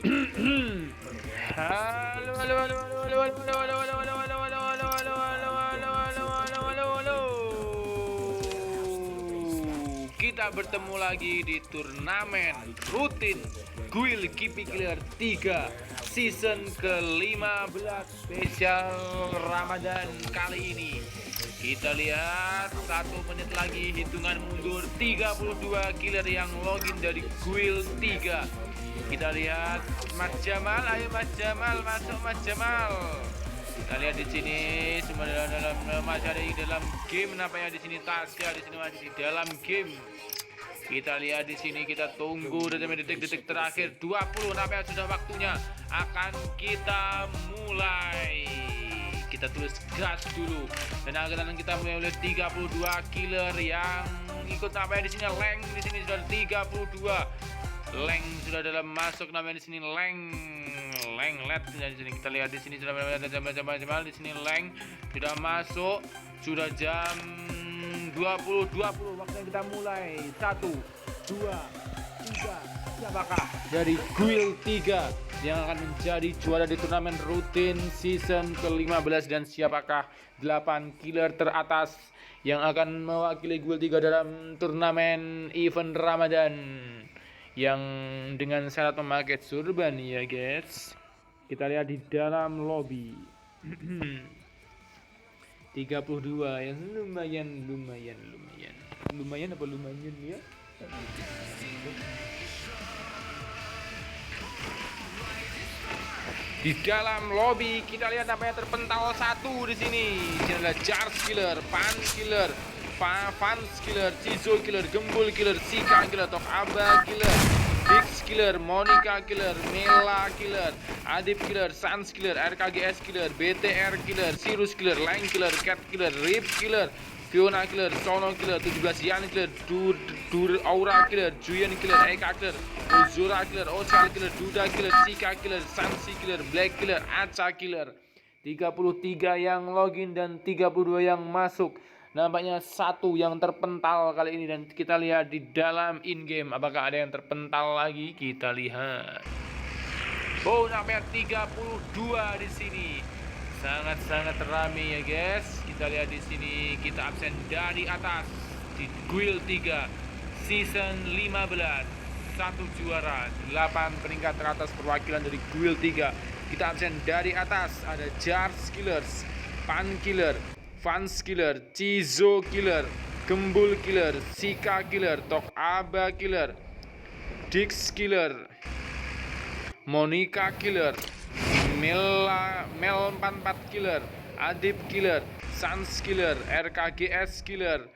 Halo, halo, halo, halo, halo, halo, halo, halo, halo, halo, halo, halo, halo, halo, halo, halo, halo, halo, halo, halo. Kita bertemu lagi di turnamen rutin Guild Kipi Killer 3 season ke-15 spesial Ramadan kali ini. Kita lihat 1 menit lagi hitungan mundur, 32 killer yang login dari Guild 3. Kita lihat Mas Jamal, ayo Mas Jamal, masuk Mas Jamal. Kita lihat di sini semua masih ada di dalam game, nampaknya di sini Tasya di sini masih di dalam game. Kita lihat di sini, kita tunggu detik-detik terakhir 20, nampaknya sudah waktunya akan kita mulai. Kita tulis gas dulu dan akhirnya kita mulai oleh 32 killer yang ikut, nampaknya di sini Leng di sini sudah 32. Leng sudah dalam masuk, namanya di sini Leng led di sini. Kita lihat di sini sudah jam di sini Leng sudah masuk, sudah jam 20 waktunya kita mulai. 1 2 3, siapakah dari Guild 3 yang akan menjadi juara di turnamen rutin season ke-15 dan siapakah 8 killer teratas yang akan mewakili Guild 3 dalam turnamen event Ramadan yang dengan syarat memakai surban ya guys. Kita lihat di dalam lobby 32 yang lumayan apa lumayan ya. Di dalam lobby kita lihat apa yang terpental satu di sini. Ini adalah Charge Killer, Pan Killer, Fans Killer, Cizo Killer, Gembul Killer, Sika Killer, Tok Aba Killer, Dix Killer, Monica Killer, Mela Killer, Adip Killer, Sans Killer, RKGS Killer, BTR Killer, Sirus Killer, Lang Killer, Cat Killer, Rip Killer, Fiona Killer, Sono Killer, 17 Yan Killer, Dur Aura Killer, Julian Killer, Eka Killer, Uzura Killer, Osal Killer, Duda Killer, Sika Killer, Sansi Killer, Black Killer, Aca Killer. 33 yang login dan 32 yang masuk. Nampaknya satu yang terpental kali ini dan kita lihat di dalam in-game apakah ada yang terpental lagi. Kita lihat. Oh, nampaknya 32 di sini. Sangat-sangat ramai ya guys. Kita lihat di sini, kita absen dari atas di Guild 3 season 15. 1 juara, 8 peringkat teratas perwakilan dari Guild 3. Kita absen dari atas ada Jars Killers, Pan Killer, Fans Killer, Cizo Killer, Gembul Killer, Sika Killer, Tok Aba Killer, Dix Killer, Monica Killer, Mel 44 Killer, Adip Killer, Sans Killer, RKGS Killer,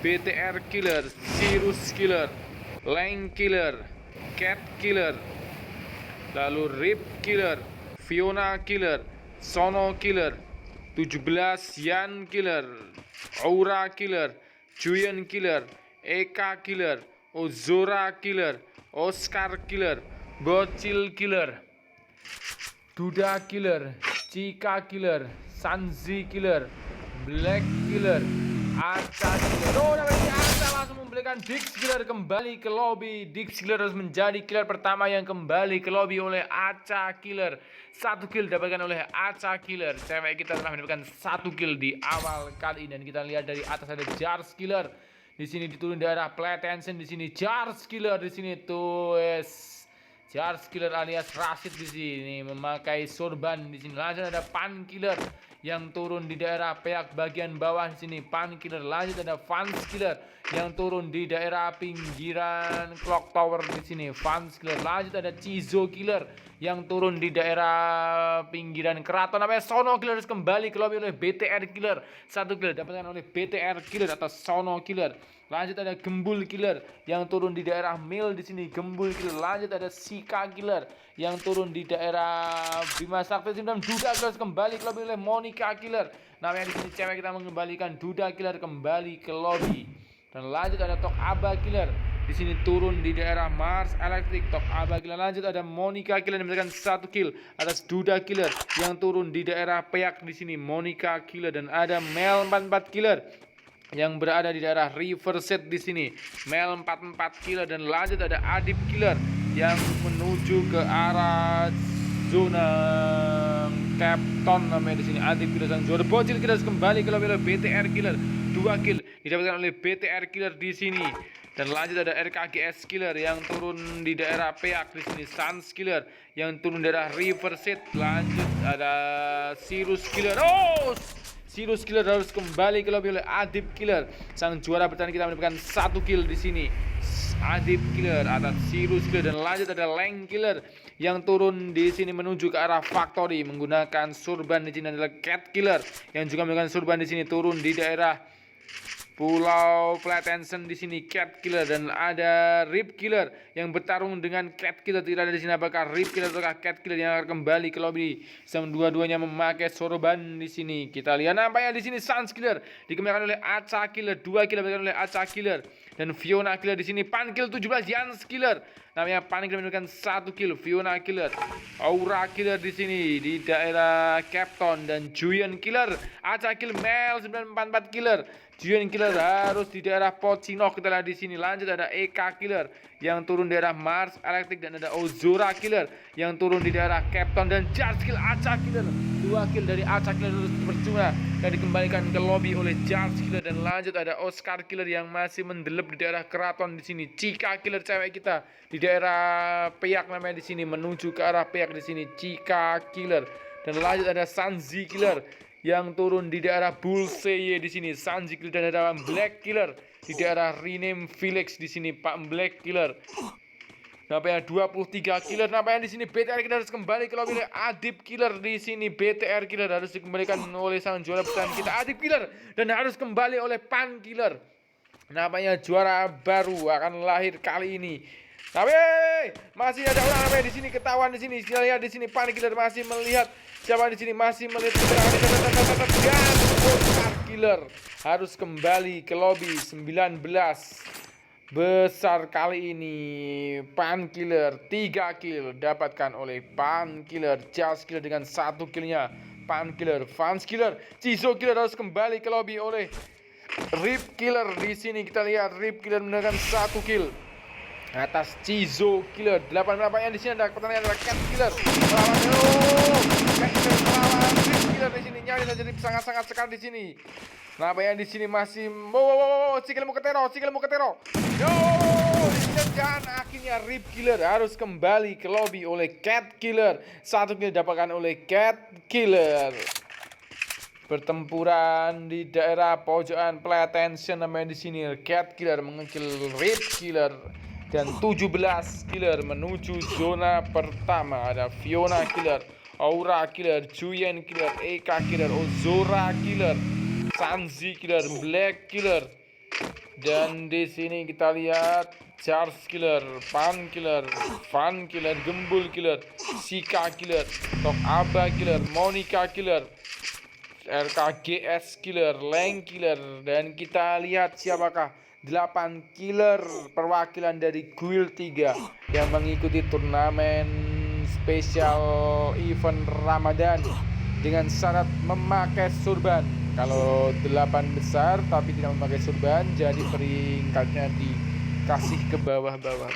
BTR Killer, Sirus Killer, Leng Killer, Cat Killer, lalu Rip Killer, Fiona Killer, Sono Killer, 17 Yan Killer, Aura Killer, Julian Killer, Eka Killer, Ozora Killer, Oscar Killer, Bocil Killer, Duda Killer, Cika Killer, Sanzi Killer, Black Killer, Aca Killer. Oh, namanya Aca langsung memberikan Dix Killer kembali ke lobby. Dix Killer harus menjadi killer pertama yang kembali ke lobby oleh Aca Killer. 1 kill dapatkan oleh Aca Killer. Cewek kita telah mendapatkan 1 kill di awal kali ini dan kita lihat dari atas ada Jars Killer. Di sini diturun daerah Play Tension, di sini Jars Killer, di sini tuh Jars Killer alias Rashid di sini memakai sorban. Di sini lanjut ada Pan Killer yang turun di daerah peak bagian bawah. Di sini Pan Killer. Lanjut ada Fans Killer yang turun di daerah pinggiran Clock Tower. Di sini Fans Killer. Lanjut ada Cizo Killer yang turun di daerah pinggiran keraton. Namanya Sono Killer harus kembali ke lobby oleh BTR Killer. 1 kill dapatkan oleh BTR Killer atau Sono Killer. Lanjut ada Gembul Killer yang turun di daerah Mil. Di sini Gembul Killer. Lanjut ada Sika Killer yang turun di daerah Bima Sakti. Dan Duda Killer kembali ke lobby oleh Monica Killer. Namanya di sini cewek kita mengembalikan Duda Killer kembali ke lobby. Dan lanjut ada Tok Aba Killer. Di sini turun di daerah Mars Electric. Tok Aba Killer. Lanjut ada Monica Killer yang memberikan 1 kill atas Duda Killer yang turun di daerah Peak. Di sini Monica Killer dan ada Mel 44 Killer yang berada di daerah Riverside. Di sini Mel 44 Killer dan lanjut ada Adip Killer yang menuju ke arah zona Capton namanya di sini. Adib Killer sang juara bocil Killer kembali ke lobby oleh BTR Killer. 2 kill didapatkan oleh BTR Killer di sini. Dan lanjut ada RKGS Killer yang turun di daerah Peak di sini. Sans Killer yang turun daerah Riverside. Lanjut ada Sirus Killer. Oh, Sirus Killer harus kembali ke lobby oleh Adib Killer. Sang juara bertahan kita mendapatkan 1 kill di sini. Adib Killer atas Sirus Killer. Dan lanjut ada Leng Killer yang turun di sini menuju ke arah Factory menggunakan surban. Di sini adalah Cat Killer yang juga menggunakan surban di sini turun di daerah Pulau Platensen di sini. Cat Killer dan ada Rip Killer yang bertarung dengan Cat Killer. Tidak ada di sini apakah Rip Killer atau Cat Killer yang akan kembali ke lobby. Dua-duanya memakai sorban di sini. Kita lihat nampaknya di sini Sans Killer dikembalikan oleh Aca Killer. 2 kill diberikan oleh Aca Killer dan Fiona Killer di sini. Pankil 17 Jans Killer. Namanya Pankil mendapatkan 1 kill. Fiona Killer, Aura Killer di sini di daerah Capton dan Julian Killer. Aca Kill Mel 944 Killer. Julian Killer harus di daerah Pocinok. Kita lihat di sini. Lanjut ada Eka Killer yang turun daerah Mars Electric dan ada Ozora Killer yang turun di daerah Capton dan Charge Kill Aca Killer. 2 kill dari Aca Killer terus percuma dan dikembalikan ke lobby oleh Charge Killer. Dan lanjut ada Oscar Killer yang masih mendelep di daerah Keraton di sini. Cika Killer cewek kita di daerah Peak namanya di sini menuju ke arah Peak di sini. Cika Killer dan lanjut ada Sanzi Killer yang turun di daerah Bulseye di sini. Sanji Killer dan ada Black Killer di daerah Rename Village di sini. Pak Black Killer. Nampaknya 23 killer. Nampaknya di sini BTR Killer harus kembali ke lobby oleh Adib Killer di sini. BTR Killer harus dikembalikan oleh sang juara bertahan kita Adib Killer dan harus kembali oleh Pan Killer. Nampaknya juara baru akan lahir kali ini. Tapi masih ada orang namanya di sini ketahuan di sini. Kita lihat di sini Pan Killer masih melihat siapa di sini masih melihat dan Oscar Killer harus kembali ke lobby 19 besar kali ini. Pan Killer 3 kill dapatkan oleh Pan Killer. Charles Killer dengan 1 killnya. Pan Killer, Fans Killer, Cizo Killer harus kembali ke lobby oleh Rip Killer di sini. Kita lihat Rip Killer mendapatkan 1 kill atas Cizo Killer. 8 nampaknya di sini ada pertandingan adalah Cat Killer melawan Cat Killer melawan Rip Killer di sini. Nyaris saja sangat-sangat sekali di sini. Nampaknya di sini masih Cikil mau ketero. Dan akhirnya Rip Killer harus kembali ke lobby oleh Cat Killer. 1 kill didapatkan oleh Cat Killer. Pertempuran di daerah pojokan Platensen namanya di sini. Cat Killer mengekill Rip Killer dan 17 killer menuju zona pertama. Ada Fiona Killer, Aura Killer, Julian Killer, Eka Killer, Ozora Killer, Sanzi Killer, Black Killer. Dan di sini kita lihat Charles Killer, Pan Killer, Fan Killer, Gembul Killer, Sika Killer, Tok Aba Killer, Monica Killer, RKGS Killer, Leng Killer. Dan kita lihat siapakah 8 killer perwakilan dari Guild 3 yang mengikuti turnamen spesial event Ramadan dengan syarat memakai surban. Kalau 8 besar tapi tidak memakai surban, jadi peringkatnya dikasih ke bawah-bawah.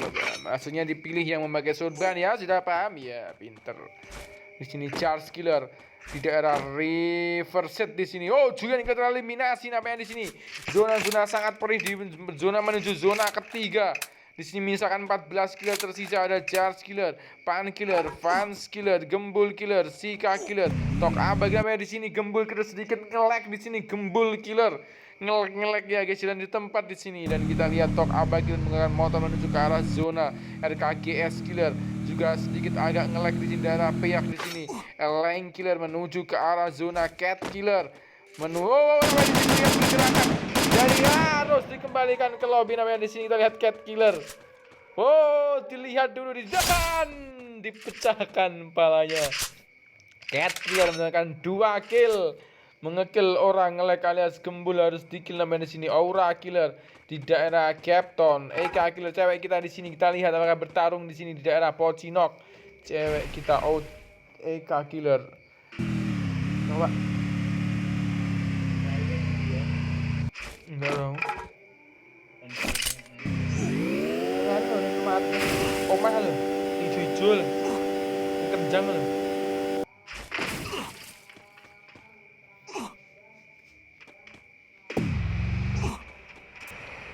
Maksudnya dipilih yang memakai surban, ya sudah paham ya, pinter. Di sini Charles Killer di daerah Riverside di sini. Oh, juga yang tereliminasi nampaknya di sini. Zona-zona sangat perih di zona menuju zona ketiga. Di sini misalkan 14 killer tersisa ada Charles Killer, Pan Killer, Fans Killer, Gembul Killer, Sika Killer, Tok Abag namanya di sini. Gembul Killer sedikit nge-lag di sini. Gembul Killer nge-lag ya guys, dan di tempat di sini. Dan kita lihat Tok Abag Killer menggunakan motor menuju ke arah zona. RKGS Killer juga sedikit agak nge-lag di sini daerah Peak di sini. Leng Killer menuju ke arah zona Cat Killer. Di sini bergerakan. Jadi harus dikembalikan ke lobby namanya di sini. Kita lihat Cat Killer. Oh, dilihat dulu di depan, dipecahkan kepalanya. Cat Killer mendapatkan 2 kill, mengekill orang nge-lag alias Gembul harus di-kill namanya di sini. Aura Killer di daerah Capton. Eka Killer cewek kita di sini. Kita lihat apakah bertarung di sini di daerah Pocinok. Cewek kita out. Eka Killer. Coba. Enggak dong. Omah lu. Jul. Kencang loh.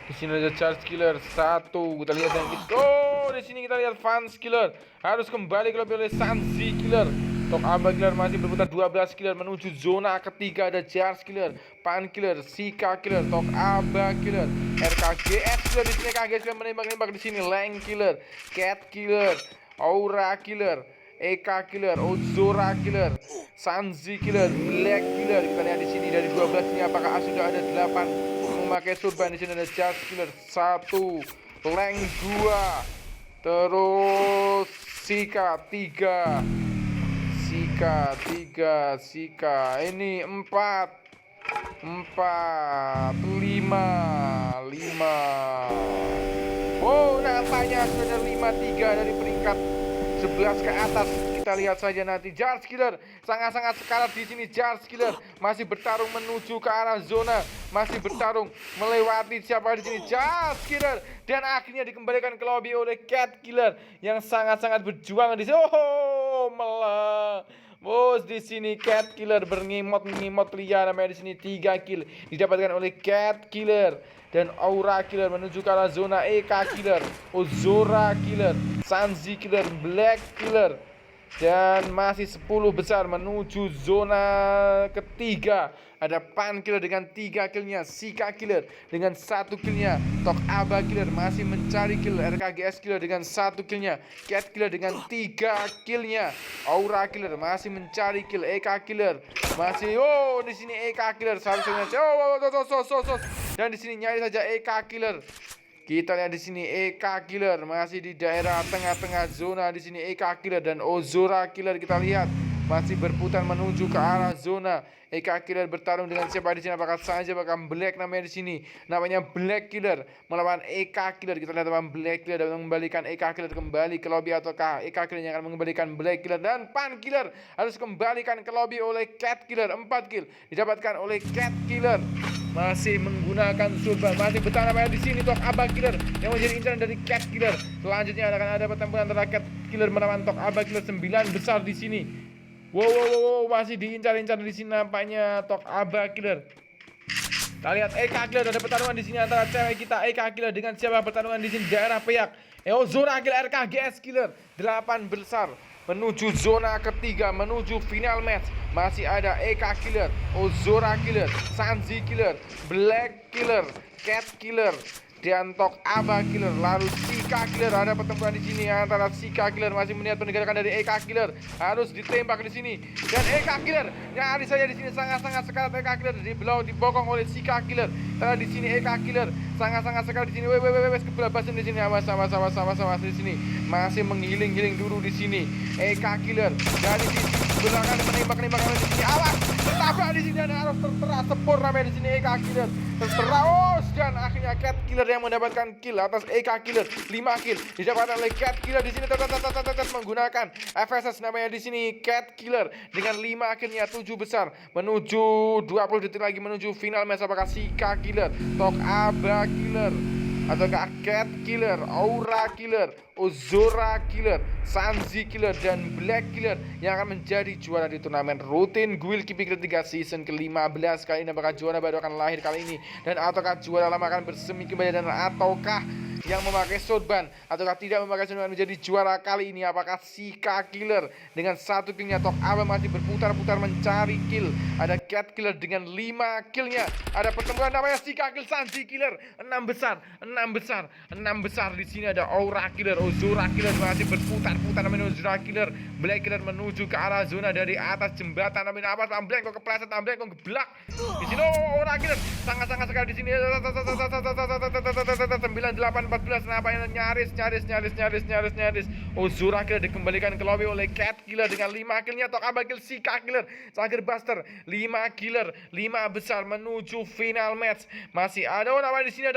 Di sini ada charge killer 1. Kita lihat yang di sini kita lihat Fans killer. Harus kembali ke lobby oleh Sanzi killer. Tok Aba killer masih berputar 12 killer menuju zona ketiga. Ada charge killer, Pan killer, Sika killer, Tok Aba killer, RKGS killer. Di sini KGS killer menembak-nembak di sini. Lang killer, Cat killer, Aura killer, Eka killer, Ozora killer, Sanzi killer, Black killer. Kita lihat di sini dari 12 ini apakah sudah ada 8 memakai surban. Di sini ada charge killer 1, Lang 2, terus Sika 3, Sika ini 4, 5. Oh, nampaknya sudah 5-3 dari peringkat 11 ke atas. Kita lihat saja nanti. Charge killer sangat-sangat sekarat di sini. Charge killer masih bertarung menuju ke arah zona, masih bertarung melewati siapa di sini. Charge killer dan akhirnya dikembalikan ke lobby oleh Cat killer yang sangat-sangat berjuang di sini. Oh, malah bos di sini Cat killer berngimot liar. Namanya di sini 3 kill didapatkan oleh Cat killer dan Aura killer menuju ke arah zona. Eka killer, Ozora killer, Sanzi killer, Black killer, dan masih 10 besar menuju zona ketiga. Ada Pan killer dengan 3 killnya, Sika killer dengan 1 killnya, Tok Aba killer masih mencari kill, RKGS killer dengan 1 killnya, Cat killer dengan 3 killnya, Aura killer masih mencari kill, Eka killer masih di sini Eka killer seharusnya dan di sini nyari saja Eka killer. Kita lihat di sini Eka killer masih di daerah tengah-tengah zona. Di sini Eka killer dan Ozora killer kita lihat masih berputar menuju ke arah zona. Eka killer bertarung dengan siapa di sini? Apakah saja bakal Black namanya di sini? Namanya Black killer melawan Eka killer. Kita lihat apakah Black killer dapat mengembalikan Eka killer kembali ke lobby ataukah Eka killer yang akan mengembalikan Black killer. Dan Pan killer harus kembalikan ke lobby oleh Cat killer. 4 kill didapatkan oleh Cat killer. Masih menggunakan surban, masih bertahan apa di sini Tok Aba killer yang menjadi incaran dari Cat killer. Selanjutnya akan ada pertempuran antara Cat killer melawan Tok Aba killer 9 besar di sini. Wow, masih diincar-incar di sini nampaknya Tok Aba killer. Kita lihat Eka killer, ada pertarungan di sini antara cewek kita Eka killer dengan siapa? Pertarungan di sini daerah Peyak. Zona killer, RKGS killer 8 besar menuju zona ketiga, menuju final match. Masih ada Eka killer, Ozora killer, Sanzi killer, Black killer, Cat killer, dan Tok Aba killer. Lalu Sika killer, ada pertempuran di sini antara Sika killer masih melihat peninggalan dari Eka killer, harus ditembak di sini. Dan Eka killer nyaris saja di sini sangat-sangat sekarat. Eka killer dibokong oleh Sika killer. Karena di sini Eka killer sangat-sangat sekarat di sini. Kebelabasan di sini. Sama di sini. Masih menghiling-hiling dulu di sini. Eka killer dari sisi belakang menembak di sini. Awas, tertabrak di sini dan harus tertera sepur namanya di sini Eka killer. Terteraus dan akhirnya Cat killer yang mendapatkan kill atas Eka killer. 5 kill didapatkan oleh Cat killer di sini menggunakan FSS namanya di sini Cat killer dengan 5 killnya 7 besar menuju 20 detik lagi menuju final match. Apakah Sika killer, Tok Aba killer, ataukah Cat killer, Aura killer, Ozora killer, Sanzi killer, dan Black killer yang akan menjadi juara di turnamen rutin Guild Keeping ketiga season ke-15 kali ini? Apakah juara baru akan lahir kali ini, dan ataukah juara lama akan bersemi kembali, dan ataukah yang memakai surban ataukah tidak memakai surban menjadi juara kali ini? Apakah Sika killer dengan 1 killnya, Tok Aba masih berputar-putar mencari kill, ada Cat killer dengan 5 killnya, ada pertempuran namanya Sika kill, Sanzi killer 6 besar di sini. Ada Aura killer, Ozora killer masih berputar-putar namanya Ozora killer, Black killer menuju ke arah zona dari atas jembatan. Namanya apa? Tamblang kok kepleset, tamblang kok geblak di sini. Aura killer sangat-sangat sekali di sini. 98-14 nampaknya nyaris. Ozora killer dikembalikan ke lobby oleh Cat killer dengan 5 killnya. Tok Aba kill, Sika killer, Sager Buster 5 killer, 5 besar menuju final match. Masih ada namanya di sini,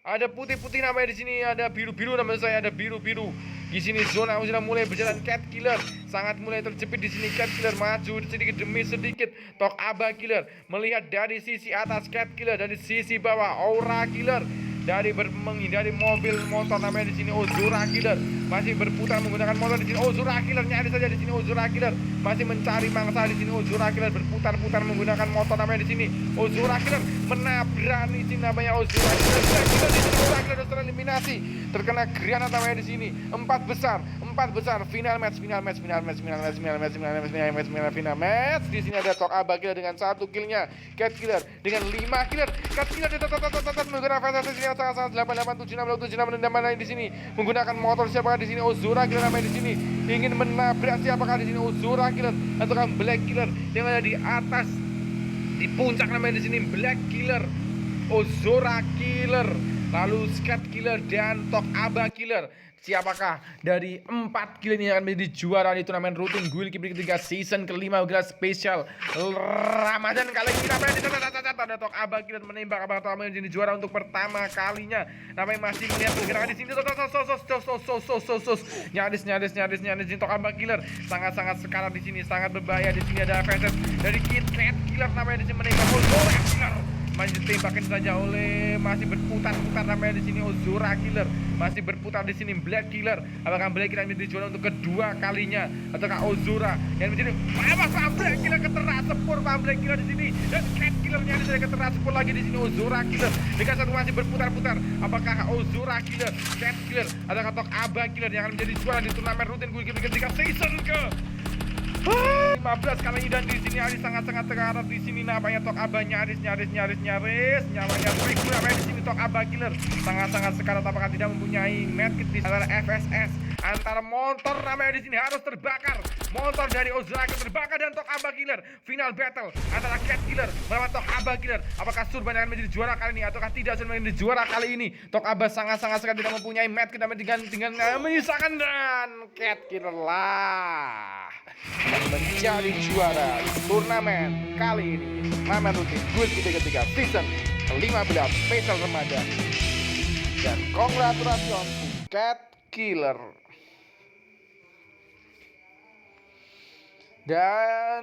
ada putih-putih namanya di sini, ada biru-biru namanya saya, ada biru-biru. Di sini zona sudah mulai berjalan. Cat killer sangat mulai terjepit di sini. Cat killer maju sedikit demi sedikit. Tok Aba killer melihat dari sisi atas, Cat killer dari sisi bawah, Aura killer dari menghindari mobil motor namanya di sini, Ozora killer masih berputar menggunakan motor di sini. Ozora Killer nyaris saja di sini. Ozora Killer masih mencari mangsa di sini. Ozora Killer berputar-putar menggunakan motor namanya di sini. Ozora Killer menabrak di sini namanya Ozora Killer. Ozora Killer tereliminasi, terkena granat namanya di sini. Empat besar final match di sini ada Tok Aba Killer dengan 1 killnya, Cat Killer dengan 5 killer. Cat Killer menggunakan fantasi yang sangat 887 di sini menggunakan motor. Siapakah di sini? Ozora Killer namanya di sini ingin menabrak siapakah di sini? Ozora Killer ataukah Black Killer yang ada di atas di puncak namanya di sini? Black Killer, Ozora Killer, lalu Cat Killer dan Tok Aba Killer. Siapakah dari 4 kill ini yang akan menjadi juara di turnamen rutin Guild Keeper ketiga season kelima gelar spesial Ramadan kali ini? Namanya ada Tok Aba Killer menembak apakah Tok Aba menjadi juara untuk pertama kalinya. Namanya masih melihat pergerakan di sini. Nyaris Tok Aba Killer sangat sekarat di sini, sangat berbahaya di sini. Ada versus dari Cat Killer namanya di sini menembak Ozora Killer. Masih ditembakkan saja oleh, masih berputar-putar namanya di sini Ozora Killer, masih berputar di sini Black Killer. Apakah Black Killer menjadi juara untuk kedua kalinya ataukah Ozora yang menjadi Black Killer keteras sepur Black Killer di sini dan Cat Killer nyaris dari keteras sepur lagi di sini. Ozora Killer dengan satu masih berputar-putar. Apakah Ozora Killer, Cat Killer ataukah Tok Aba Killer yang akan menjadi juara di turnamen rutin Guild Keeper ketika season ke 15 kali ini? Dan di sini Ali sangat sekarat di sini namanya Tok Aba nyaris nyawanya break namanya di sini. Tok Aba Killer sangat sekarat. Apakah tidak mempunyai medkit di antara FSS antara motor namanya di sini harus terbakar. Motor dari Ozora Killer terbakar dan Tok Aba Killer. Final battle antara Cat Killer melawan Tok Aba Killer. Apakah Surban akan menjadi juara kali ini ataukah tidak Surban menjadi juara kali ini? Tok Aba sangat sekali tidak mempunyai medkit dengan menyisakan, dan Cat Killer lah menjadi juara turnamen kali ini. Turnamen rutin Guild Keeper ketiga season ke-15 spesial Ramadan. Dan congratulations Cat Killer. Dan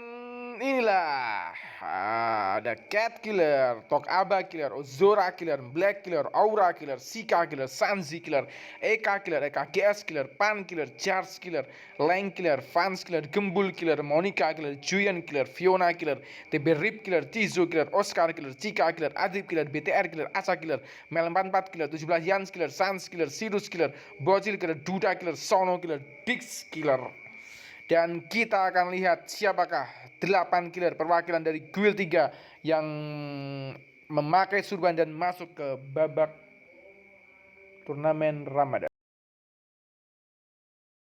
inilah ada Cat Killer, Tok Aba Killer, Ozora Killer, Black Killer, Aura Killer, Sika Killer, Sanzi Killer, Eka Killer, EKGS Killer, Pan Killer, Charles Killer, Leng Killer, Fans Killer, Gembul Killer, Monica Killer, Julian Killer, Fiona Killer, TB Rip Killer, Tizo Killer, Oscar Killer, Cika Killer, Adib Killer, BTR Killer, Asa Killer, Mel 44 Killer, 17 Yans Killer, Sans Killer, Sirus Killer, Bocil Killer, Duda Killer, Sono Killer, Dix Killer. Dan kita akan lihat siapakah 8 killer perwakilan dari Guild 3 yang memakai surban dan masuk ke babak turnamen Ramadan.